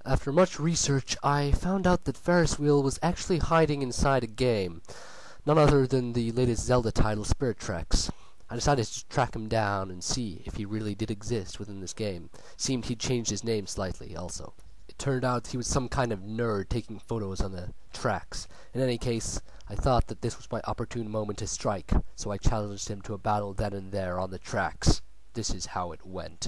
after much research, I found out that Ferriswheel was actually hiding inside a game, none other than the latest Zelda title, Spirit. I decided to track him down and see if he really did exist within this game. Seemed he'd changed his name slightly, also. It turned out he was some kind of nerd taking photos on the tracks. In any case, I thought that this was my opportune moment to strike, so I challenged him to a battle then and there on the tracks. This is how it went.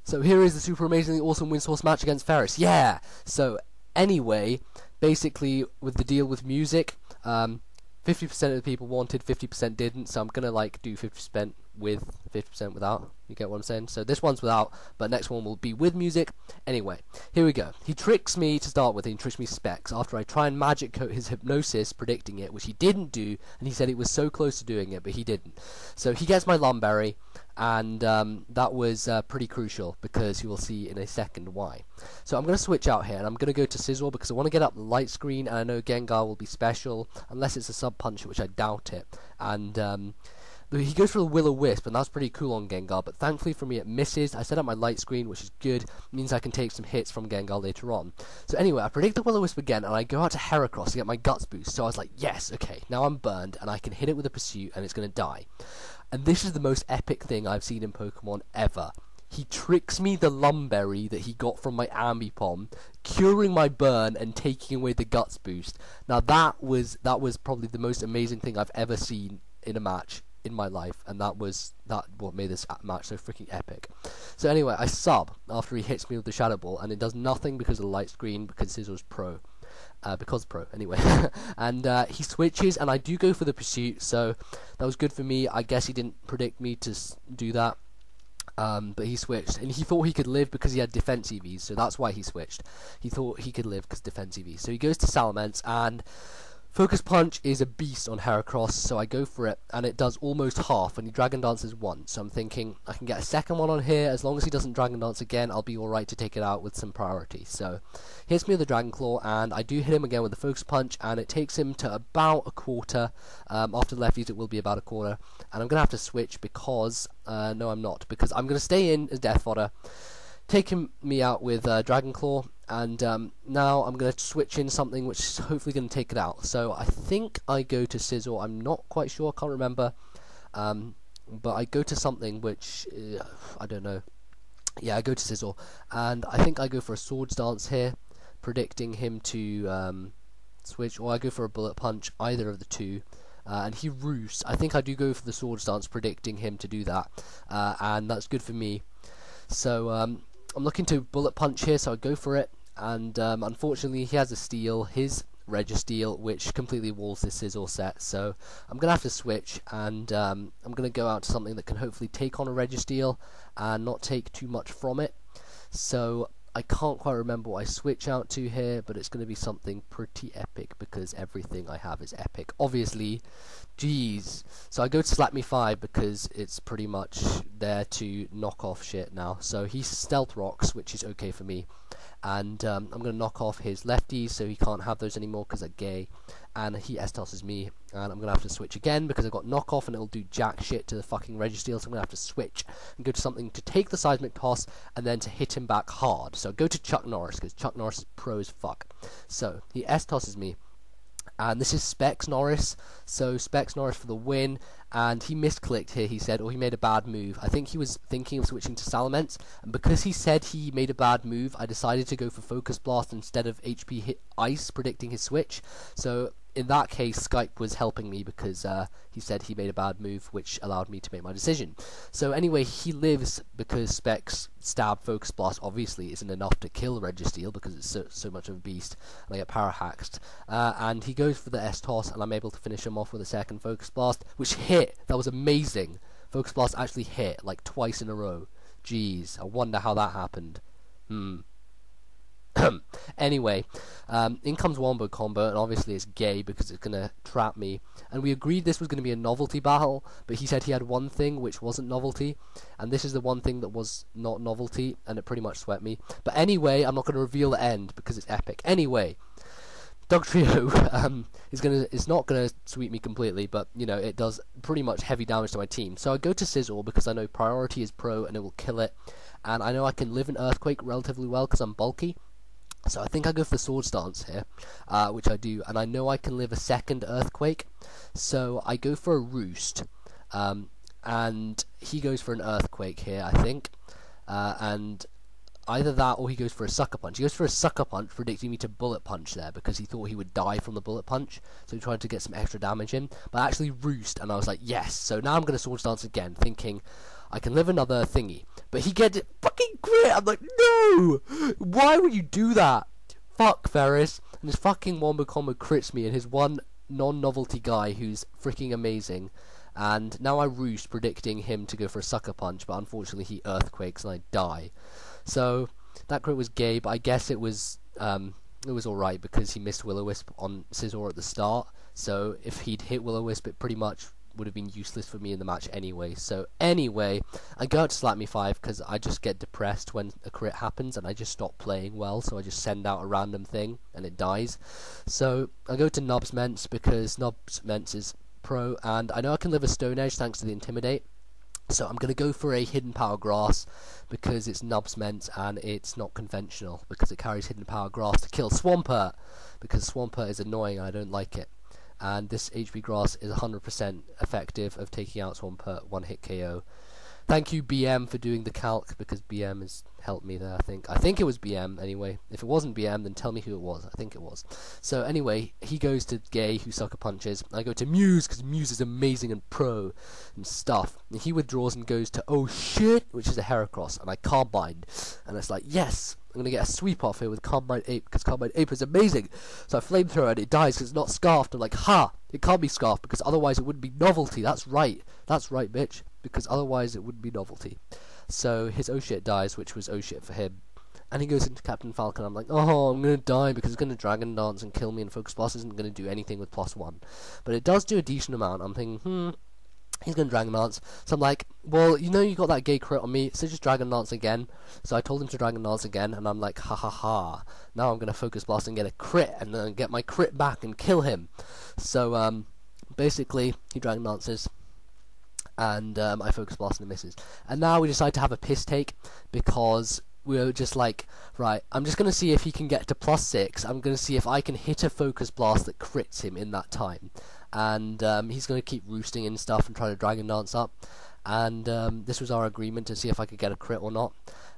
So here is the super amazingly awesome win source match against Ferris. Yeah! So anyway, basically with the deal with music, 50% of the people wanted, 50% didn't, so I'm gonna like do 50% with, 50% without. You get what I'm saying? So this one's without, but next one will be with music. Anyway, here we go. He tricks me to start with, he tricks me Specs after I try and magic coat his hypnosis, predicting it, which he didn't do, and he said he was so close to doing it, but he didn't. So he gets my Lumberry, and that was pretty crucial, because you will see in a second why. So I'm going to switch out here, and I'm going to go to Sizzle, because I want to get up the light screen, and I know Gengar will be special, unless it's a sub-puncher, which I doubt it. And he goes for the Will-O-Wisp, and that's pretty cool on Gengar, but thankfully for me it misses. I set up my light screen, which is good. It means I can take some hits from Gengar later on. So anyway, I predict the Will-O-Wisp again, and I go out to Heracross to get my Guts boost. So I was like, yes, okay, now I'm burned, and I can hit it with a Pursuit, and it's going to die. And this is the most epic thing I've seen in Pokemon ever. He tricks me the Lumberry that he got from my Ambipom, curing my burn and taking away the Guts boost. Now that was probably the most amazing thing I've ever seen in a match in my life, and that what made this match so freaking epic. So anyway, I sub after he hits me with the Shadow Ball, and it does nothing because of the light screen, because Sizzle's pro. Anyway. And he switches, and I do go for the Pursuit, so that was good for me. I guess he didn't predict me to do that, but he switched, and he thought he could live because he had defense EVs, so that's why he switched. He thought he could live because defense EVs. So he goes to Salamence, and Focus Punch is a beast on Heracross, so I go for it, and it does almost half, and he Dragon Dances once. So I'm thinking I can get a second one on here. As long as he doesn't Dragon Dance again, I'll be alright to take it out with some priority. So he hits me with the Dragon Claw, and I do hit him again with the Focus Punch, and it takes him to about a quarter. After lefties, it will be about a quarter, and I'm going to have to switch because, no I'm not, because I'm going to stay in as Death Fodder, taking me out with Dragon Claw, and now I'm going to switch in something which is hopefully going to take it out. So I think I go to Sizzle. I'm not quite sure, I can't remember, but I go to something which, I don't know. Yeah, I go to Sizzle, and I think I go for a Swords Dance here, predicting him to switch, or I go for a Bullet Punch, either of the two. And he roosts. I think I do go for the Swords Dance, predicting him to do that, and that's good for me. So I'm looking to Bullet Punch here, so I go for it, and unfortunately he has a Steel, his Registeel, which completely walls this Sizzle set, so I'm going to have to switch, and I'm going to go out to something that can hopefully take on a Registeel and not take too much from it. So I can't quite remember what I switch out to here, but it's going to be something pretty epic, because everything I have is epic, obviously. Jeez. So I go to Slap Me 5 because it's pretty much there to knock off shit now. So he Stealth Rocks, which is okay for me, and I'm going to knock off his lefties so he can't have those anymore because they're ghey, and he S-tosses me, and I'm going to have to switch again because I've got knock off and it'll do jack shit to the fucking Registeel, so I'm going to have to switch and go to something to take the Seismic Toss and then to hit him back hard. So go to Chuck Norris, because Chuck Norris is pro as fuck. So he S-tosses me, and this is Specs Norris, so Specs Norris for the win, and he misclicked here, he said, or he made a bad move. I think he was thinking of switching to Salamence, and because he said he made a bad move, I decided to go for Focus Blast instead of HP hit Ice, predicting his switch. So in that case, Skype was helping me because he said he made a bad move, which allowed me to make my decision. So anyway, he lives because Specs Stab Focus Blast obviously isn't enough to kill Registeel because it's so much of a beast, and I get power hacked. And he goes for the S-Toss, and I'm able to finish him off with a second Focus Blast, which hit. That was amazing. Focus Blast actually hit like twice in a row. Jeez, I wonder how that happened. Anyway, in comes Wombo Combo, and obviously it's ghey because it's gonna trap me. And we agreed this was gonna be a novelty battle, but he said he had one thing which wasn't novelty, and this is the one thing that was not novelty, and it pretty much swept me. But anyway, I'm not gonna reveal the end because it's epic. Anyway, Dugtrio is not gonna sweep me completely, but you know, it does pretty much heavy damage to my team. So I go to Sizzle because I know priority is pro and it will kill it, and I know I can live in Earthquake relatively well because I'm bulky. So I think I go for the Swords Dance here, which I do, and I know I can live a second Earthquake, so I go for a Roost, and he goes for an Earthquake here, I think, and either that or he goes for a Sucker Punch. He goes for a Sucker Punch, predicting me to Bullet Punch there, because he thought he would die from the Bullet Punch, so he tried to get some extra damage in, but I actually Roost, and I was like, yes, so now I'm going to Swords Dance again, thinking I can live another thingy. But he gets it fucking crit. I'm like, no! Why would you do that? Fuck Ferris. And his fucking Wombo Combo crits me, and his one non-novelty guy who's freaking amazing. And now I Roost, predicting him to go for a Sucker Punch, but unfortunately he Earthquakes and I die. So that crit was ghey, but I guess it was alright because he missed Will-O-Wisp on Scizor at the start. So if he'd hit Will-O-Wisp, it pretty much would have been useless for me in the match anyway. So anyway, I go out to Slap Me 5 because I just get depressed when a crit happens and I just stop playing well, so I just send out a random thing and it dies. So I go to Nubsments because Nubsments is pro, and I know I can live a Stone Edge thanks to the Intimidate. So I'm going to go for a Hidden Power Grass because it's Nubsments and it's not conventional because it carries Hidden Power Grass to kill Swampert, because Swampert is annoying and I don't like it. And this HP Grass is 100% effective of taking out Swampert, one hit KO. Thank you BM for doing the calc, because BM has helped me there, I think it was BM anyway. If it wasn't BM, then tell me who it was. I think it was. So anyway, he goes to ghey, who Sucker Punches. I go to Muse, because Muse is amazing and pro and stuff. And he withdraws and goes to Oh Shit, which is a Heracross, and I Carbine. And it's like, yes! I'm going to get a sweep off here with Carbine Ape, because Carbine Ape is amazing. So I Flamethrower and it dies because it's not Scarfed. I'm like, ha! It can't be Scarfed because otherwise it wouldn't be novelty. That's right, bitch. Because otherwise it wouldn't be novelty. So his Oh Shit dies, which was Oh Shit for him. And he goes into Captain Falcon. I'm like, oh, I'm going to die because it's going to Dragon Dance and kill me, and Focus Blast isn't going to do anything with +1. But it does do a decent amount. I'm thinking, he's going to Dragon Dance. So I'm like, well, you know you got that ghey crit on me, so just Dragon Dance again. So I told him to Dragon Dance again, and I'm like, ha ha ha. Now I'm going to Focus Blast and get a crit, and then get my crit back and kill him. So, basically, he Dragon Dances, and I Focus Blast and it misses. And now we decide to have a piss take, because we're just like, right, I'm just going to see if he can get to +6. I'm going to see if I can hit a Focus Blast that crits him in that time. And he's going to keep roosting and stuff and try to Dragon Dance up. And this was our agreement to see if I could get a crit or not.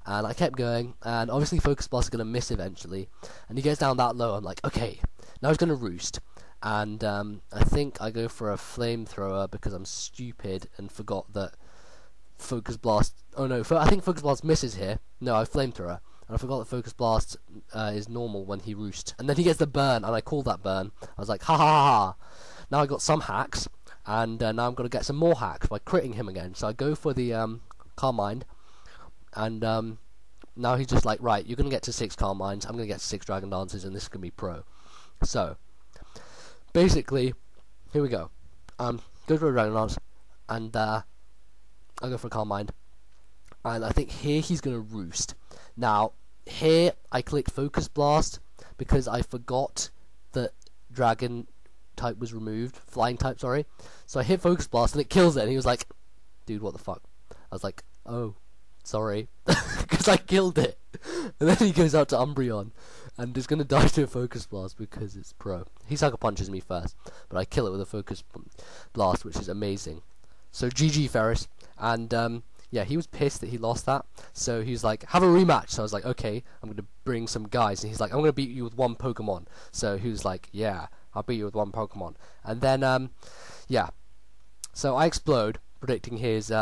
And I kept going, and obviously Focus Blast is going to miss eventually. And he gets down that low. I'm like, okay, now he's going to roost. And I think I go for a Flamethrower because I'm stupid and forgot that Focus Blast... Oh no, I think Focus Blast misses here. No, I Flamethrower. And I forgot that Focus Blast is normal when he roosts. And then he gets the burn, and I called that burn. I was like, ha ha ha. Now I got some hacks, and now I'm going to get some more hacks by critting him again. So I go for the Carmine, and now he's just like, right, you're going to get to 6 Carmines, I'm going to get 6 Dragon Dances, and this is going to be pro. So, basically, here we go. Go for a Dragon Dance, and I go for a Carmine, and I think here he's going to roost. Now, here I clicked Focus Blast, because I forgot that Dragon type was removed, flying type, sorry. So I hit Focus Blast and it kills it, and he was like, dude, what the fuck? I was like, oh, sorry, because I killed it. And then he goes out to Umbreon and is going to die to a Focus Blast because it's pro. He Sucker Punches me first, but I kill it with a Focus Blast, which is amazing. So GG Ferris. And yeah, he was pissed that he lost that, so he was like, have a rematch. So I was like, okay, I'm going to bring some guys, and he's like, I'm going to beat you with 1 Pokemon. So he was like, yeah, I'll beat you with 1 Pokemon. And then, yeah. So I explode, predicting his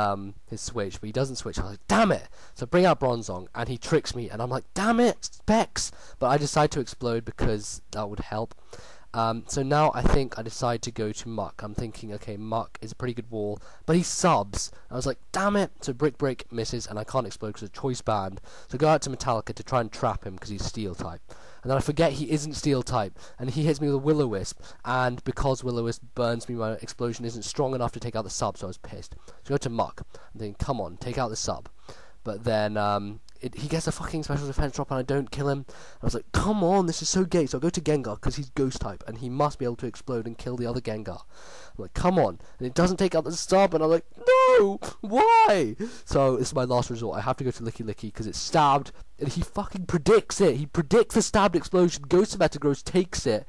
switch, but he doesn't switch. I was like, damn it! So I bring out Bronzong, and he tricks me, and I'm like, damn it, Specs! But I decide to explode because that would help. So now I think I decide to go to Muck. I'm thinking, okay, Muck is a pretty good wall, but he subs. I was like, damn it. So Brick Break misses, and I can't explode because it's a choice band. So I go out to Metallica to try and trap him because he's steel type. And then I forget he isn't steel type, and he hits me with a Will-O-Wisp, and because Will-O-Wisp burns me, my explosion isn't strong enough to take out the sub, so I was pissed. So I go to Muck. I'm thinking, come on, take out the sub. But then he gets a fucking special defense drop and I don't kill him. I was like, come on, this is so gay. So I go to Gengar because he's ghost type and he must be able to explode and kill the other Gengar. I'm like, come on. And it doesn't take out the stab and I'm like, no, why? So this is my last resort. I have to go to Licky Licky because it's stabbed and he fucking predicts it. He predicts the stabbed explosion, goes to Metagross, takes it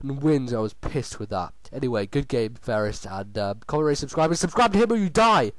and wins. I was pissed with that. Anyway, good game, Ferris, and comment, rate, subscribe to him or you die.